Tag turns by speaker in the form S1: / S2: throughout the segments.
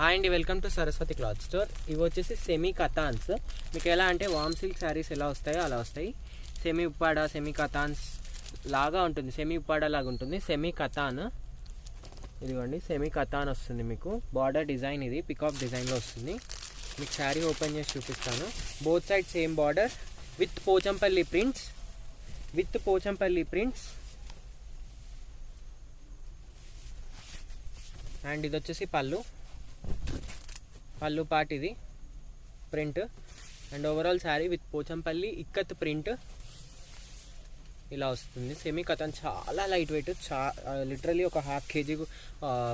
S1: Hi అండి, welcome to Saraswati cloth store. ఇవి వచ్చేసి సెమీ కథాన్స్. మీకు ఎలా అంటే వామ్ సిల్క్ శారీస్ ఎలా వస్తాయో అలా వస్తాయి. సెమీ ఉప్పాడ, సెమీ కథాన్స్ లాగా ఉంటుంది. సెమీ ఉప్పాడ లాగా ఉంటుంది. సెమీ కథాన్, ఇదిగోండి సెమీ కథాన్ వస్తుంది. మీకు బార్డర్ డిజైన్ ఇది పికాక్ డిజైన్లో వస్తుంది. మీకు శారీ ఓపెన్ చేసి చూపిస్తాను. Both side same border with Pochampally prints and ఇది వచ్చేసి పళ్ళు పార్ట్, ఇది print and overall sari with Pochampally ikat print ఇలా వస్తుంది. సెమీ కథన్ చాలా లైట్ వెయిట్, లిటరలీ ఒక half KG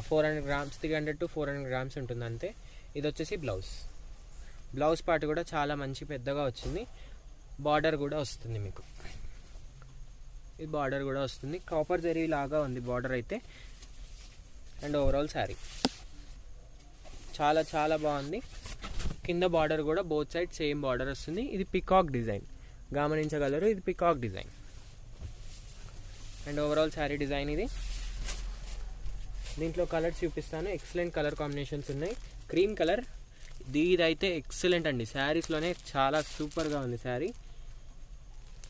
S1: 400 grams, 300 to 400 grams ఉంటుంది అంతే. ఇది వచ్చేసి బ్లౌజ్ పార్ట్ కూడా చాలా మంచి పెద్దగా వచ్చింది. బార్డర్ కూడా వస్తుంది మీకు, ఈ బార్డర్ కూడా వస్తుంది. కాపర్ జరీ లాగా ఉంది బార్డర్ అయితే. అండ్ ఓవరాల్ శారీ చాలా చాలా బాగుంది. కింద బార్డర్ కూడా బోత్ సైడ్ సేమ్ బార్డర్ వస్తుంది. ఇది పికాక్ డిజైన్, గమనించగలరు, ఇది peacock design. And overall sari design ఇది. దీంట్లో కలర్స్ చూపిస్తాను. ఎక్సలెంట్ కలర్ కాంబినేషన్స్ ఉన్నాయి. క్రీమ్ కలర్, ఇదైతే ఎక్సలెంట్ అండి. శారీస్లోనే చాలా సూపర్గా ఉంది శారీ.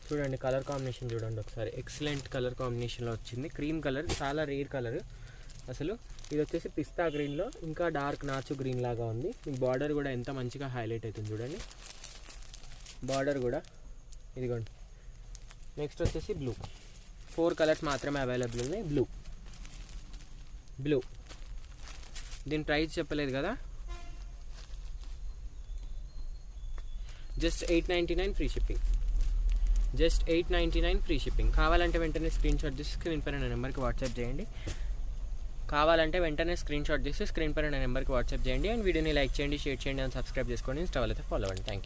S1: చూడండి కలర్ కాంబినేషన్ చూడండి ఒకసారి. ఎక్సలెంట్ కలర్ కాంబినేషన్లో వచ్చింది. క్రీమ్ కలర్ చాలా రేర్ కలర్ అసలు. ఇది వచ్చేసి పిస్తా గ్రీన్లో ఇంకా డార్క్ నాచు గ్రీన్ లాగా ఉంది. మీకు బార్డర్ కూడా ఎంత మంచిగా హైలైట్ అవుతుంది చూడండి. బార్డర్ కూడా ఇదిగోండి. నెక్స్ట్ వచ్చేసి బ్లూ. 4 కలర్స్ మాత్రమే అవైలబుల్ ఉన్నాయి. బ్లూ దీని ప్రైస్ చెప్పలేదు కదా, just 899 free shipping. Just 899 free shipping. కావాలంటే వెంటనే స్క్రీన్ షాట్ చేసి స్క్రీన్ పైన నెంబర్కి వాట్సాప్ చేయండి. అండ్ వీడియోని లైక్ చేయండి, షేర్ చేయండి, అండ్ సబ్స్క్రైబ్ చేసుకోండి. ఇన్స్టా వాళ్ళైతే ఫాలో అవ్వండి. Thank you.